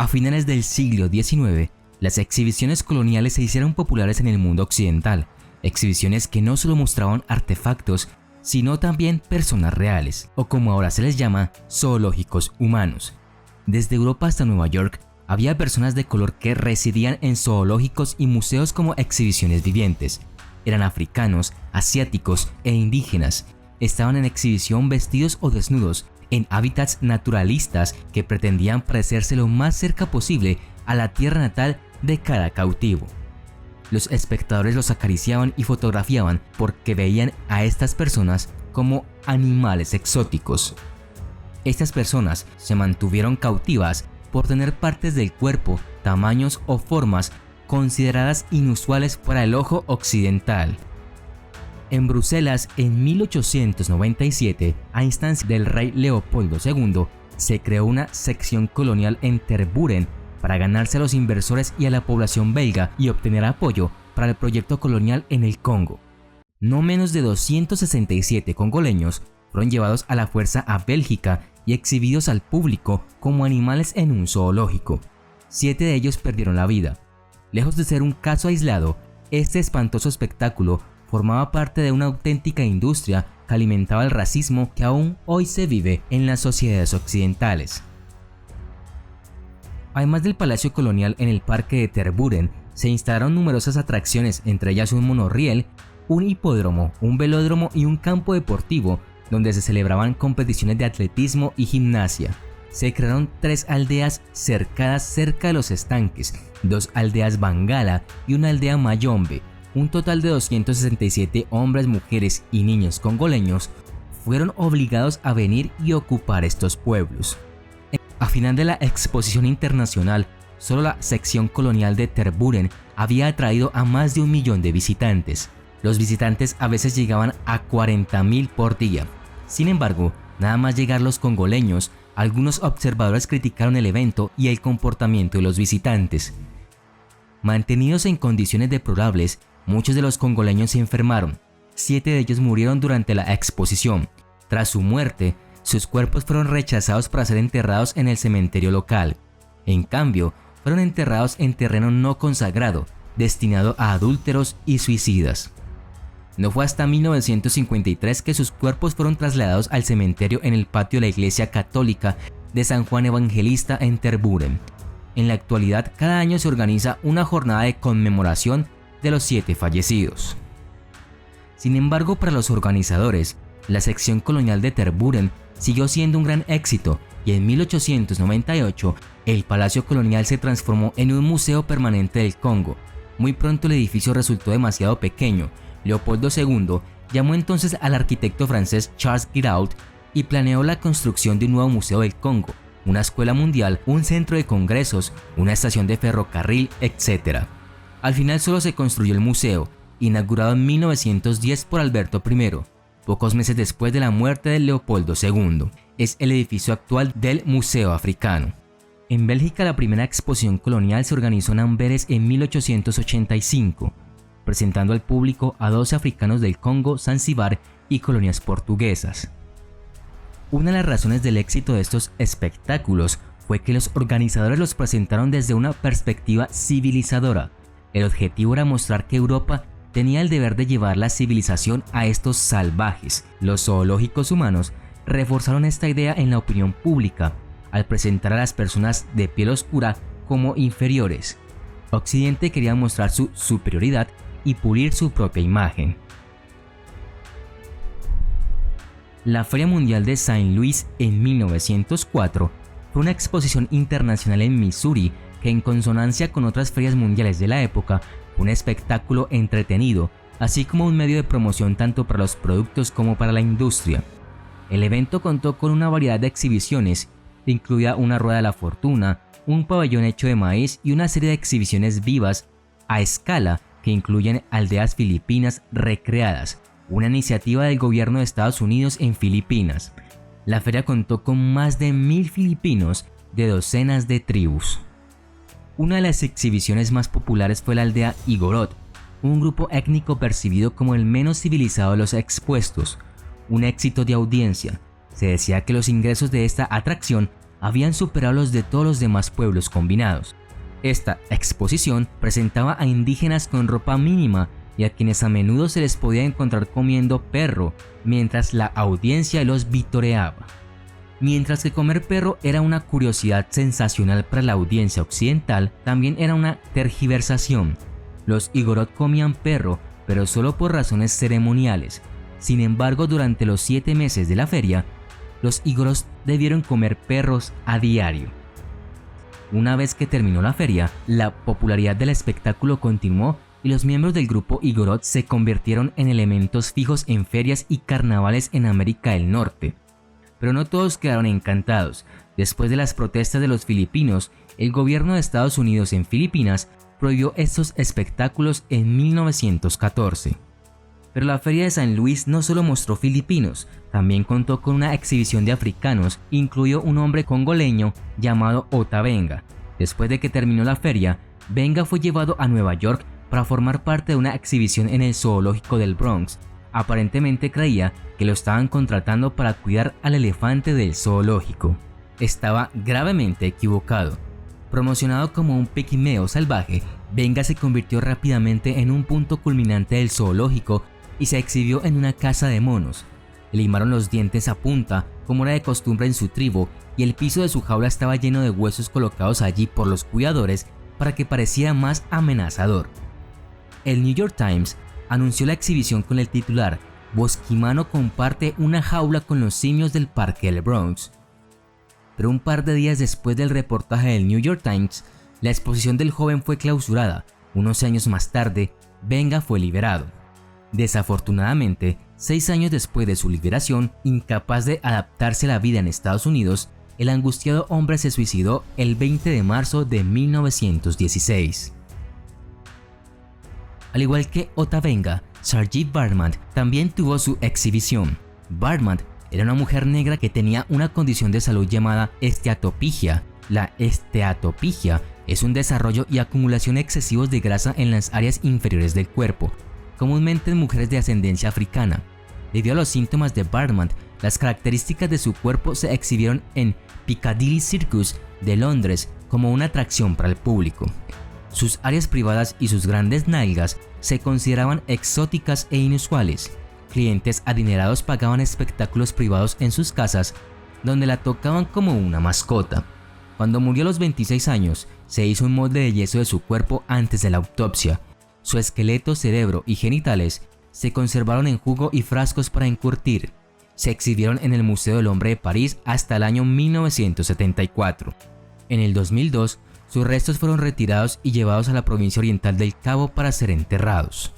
A finales del siglo XIX, las exhibiciones coloniales se hicieron populares en el mundo occidental, exhibiciones que no solo mostraban artefactos, sino también personas reales, o como ahora se les llama, zoológicos humanos. Desde Europa hasta Nueva York, había personas de color que residían en zoológicos y museos como exhibiciones vivientes. Eran africanos, asiáticos e indígenas. Estaban en exhibición vestidos o desnudos, en hábitats naturalistas que pretendían parecerse lo más cerca posible a la tierra natal de cada cautivo. Los espectadores los acariciaban y fotografiaban porque veían a estas personas como animales exóticos. Estas personas se mantuvieron cautivas por tener partes del cuerpo, tamaños o formas consideradas inusuales para el ojo occidental. En Bruselas, en 1897, a instancia del rey Leopoldo II, se creó una sección colonial en Tervuren para ganarse a los inversores y a la población belga y obtener apoyo para el proyecto colonial en el Congo. No menos de 267 congoleños fueron llevados a la fuerza a Bélgica y exhibidos al público como animales en un zoológico. 7 de ellos perdieron la vida. Lejos de ser un caso aislado, este espantoso espectáculo formaba parte de una auténtica industria que alimentaba el racismo que aún hoy se vive en las sociedades occidentales. Además del Palacio Colonial en el Parque de Tervuren, se instalaron numerosas atracciones, entre ellas un monorriel, un hipódromo, un velódromo y un campo deportivo donde se celebraban competiciones de atletismo y gimnasia. Se crearon 3 aldeas cercadas cerca de los estanques, 2 aldeas Bangala y una aldea Mayombe. Un total de 267 hombres, mujeres y niños congoleños fueron obligados a venir y ocupar estos pueblos. A final de la exposición internacional, solo la sección colonial de Tervuren había atraído a más de 1 millón de visitantes. Los visitantes a veces llegaban a 40.000 por día. Sin embargo, nada más llegar los congoleños, algunos observadores criticaron el evento y el comportamiento de los visitantes. Mantenidos en condiciones deplorables, muchos de los congoleños se enfermaron. 7 de ellos murieron durante la exposición. Tras su muerte, sus cuerpos fueron rechazados para ser enterrados en el cementerio local. En cambio, fueron enterrados en terreno no consagrado, destinado a adúlteros y suicidas. No fue hasta 1953 que sus cuerpos fueron trasladados al cementerio en el patio de la Iglesia Católica de San Juan Evangelista en Tervuren. En la actualidad, cada año se organiza una jornada de conmemoración de los 7 fallecidos. Sin embargo, para los organizadores, la sección colonial de Tervuren siguió siendo un gran éxito y en 1898 el Palacio Colonial se transformó en un museo permanente del Congo. Muy pronto el edificio resultó demasiado pequeño. Leopoldo II llamó entonces al arquitecto francés Charles Giraud y planeó la construcción de un nuevo museo del Congo, una escuela mundial, un centro de congresos, una estación de ferrocarril, etc. Al final solo se construyó el museo, inaugurado en 1910 por Alberto I, pocos meses después de la muerte de Leopoldo II. Es el edificio actual del Museo Africano. En Bélgica, la primera exposición colonial se organizó en Amberes en 1885, presentando al público a 12 africanos del Congo, Zanzíbar y colonias portuguesas. Una de las razones del éxito de estos espectáculos fue que los organizadores los presentaron desde una perspectiva civilizadora. El objetivo era mostrar que Europa tenía el deber de llevar la civilización a estos salvajes. Los zoológicos humanos reforzaron esta idea en la opinión pública al presentar a las personas de piel oscura como inferiores. Occidente quería mostrar su superioridad y pulir su propia imagen. La Feria Mundial de Saint Louis en 1904 fue una exposición internacional en Missouri que, en consonancia con otras ferias mundiales de la época, fue un espectáculo entretenido, así como un medio de promoción tanto para los productos como para la industria. El evento contó con una variedad de exhibiciones, incluida una rueda de la fortuna, un pabellón hecho de maíz y una serie de exhibiciones vivas a escala que incluyen aldeas filipinas recreadas, una iniciativa del gobierno de Estados Unidos en Filipinas. La feria contó con más de 1000 filipinos de docenas de tribus. Una de las exhibiciones más populares fue la aldea Igorot, un grupo étnico percibido como el menos civilizado de los expuestos. Un éxito de audiencia. Se decía que los ingresos de esta atracción habían superado los de todos los demás pueblos combinados. Esta exposición presentaba a indígenas con ropa mínima y a quienes a menudo se les podía encontrar comiendo perro, mientras la audiencia los vitoreaba. Mientras que comer perro era una curiosidad sensacional para la audiencia occidental, también era una tergiversación. Los Igorot comían perro, pero solo por razones ceremoniales. Sin embargo, durante los 7 meses de la feria, los Igorot debieron comer perros a diario. Una vez que terminó la feria, la popularidad del espectáculo continuó y los miembros del grupo Igorot se convirtieron en elementos fijos en ferias y carnavales en América del Norte. Pero no todos quedaron encantados. Después de las protestas de los filipinos, el gobierno de Estados Unidos en Filipinas prohibió estos espectáculos en 1914. Pero la Feria de San Luis no solo mostró filipinos, también contó con una exhibición de africanos, incluido un hombre congoleño llamado Ota Benga. Después de que terminó la feria, Benga fue llevado a Nueva York para formar parte de una exhibición en el zoológico del Bronx. Aparentemente creía que lo estaban contratando para cuidar al elefante del zoológico. Estaba gravemente equivocado. Promocionado como un pigmeo salvaje, Benga se convirtió rápidamente en un punto culminante del zoológico y se exhibió en una casa de monos. Le limaron los dientes a punta, como era de costumbre en su tribu, y el piso de su jaula estaba lleno de huesos colocados allí por los cuidadores para que pareciera más amenazador. El New York Times anunció la exhibición con el titular "Bosquimano comparte una jaula con los simios del parque del Bronx". Pero un par de días después del reportaje del New York Times, la exposición del joven fue clausurada. Unos años más tarde, Benga fue liberado. Desafortunadamente, 6 años después de su liberación, incapaz de adaptarse a la vida en Estados Unidos, el angustiado hombre se suicidó el 20 de marzo de 1916. Al igual que Ota Benga, Saartjie Baartman también tuvo su exhibición. Baartman era una mujer negra que tenía una condición de salud llamada esteatopigia. La esteatopigia es un desarrollo y acumulación excesivos de grasa en las áreas inferiores del cuerpo, comúnmente en mujeres de ascendencia africana. Debido a los síntomas de Baartman, las características de su cuerpo se exhibieron en Piccadilly Circus de Londres como una atracción para el público. Sus áreas privadas y sus grandes nalgas se consideraban exóticas e inusuales. Clientes adinerados pagaban espectáculos privados en sus casas, donde la tocaban como una mascota. Cuando murió a los 26 años, se hizo un molde de yeso de su cuerpo antes de la autopsia. Su esqueleto, cerebro y genitales se conservaron en jugo y frascos para encurtir. Se exhibieron en el Museo del Hombre de París hasta el año 1974. En el 2002, sus restos fueron retirados y llevados a la provincia oriental del Cabo para ser enterrados.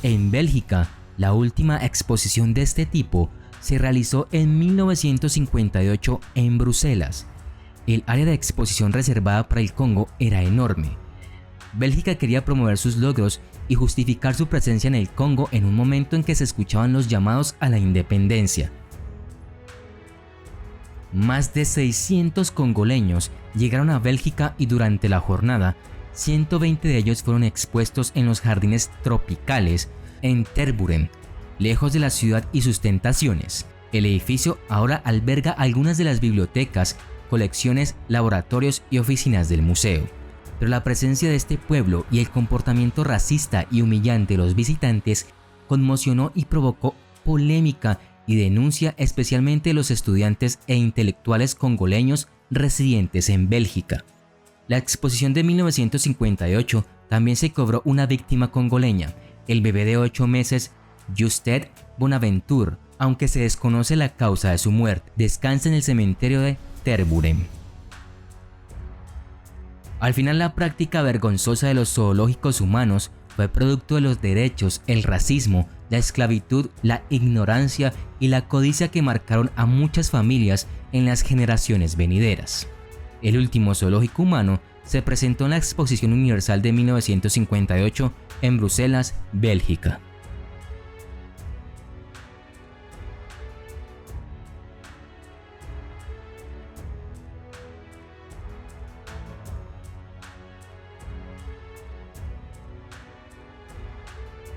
En Bélgica, la última exposición de este tipo se realizó en 1958 en Bruselas. El área de exposición reservada para el Congo era enorme. Bélgica quería promover sus logros y justificar su presencia en el Congo en un momento en que se escuchaban los llamados a la independencia. Más de 600 congoleños llegaron a Bélgica y durante la jornada, 120 de ellos fueron expuestos en los jardines tropicales en Tervuren, lejos de la ciudad y sus tentaciones. El edificio ahora alberga algunas de las bibliotecas, colecciones, laboratorios y oficinas del museo. Pero la presencia de este pueblo y el comportamiento racista y humillante de los visitantes conmocionó y provocó polémica y denuncia especialmente de los estudiantes e intelectuales congoleños residentes en Bélgica. La exposición de 1958 también se cobró una víctima congoleña, el bebé de 8 meses Justet Bonaventure, aunque se desconoce la causa de su muerte. Descansa en el cementerio de Tervuren. Al final, la práctica vergonzosa de los zoológicos humanos fue producto de los derechos, el racismo, la esclavitud, la ignorancia y la codicia que marcaron a muchas familias en las generaciones venideras. El último zoológico humano se presentó en la Exposición Universal de 1958 en Bruselas, Bélgica.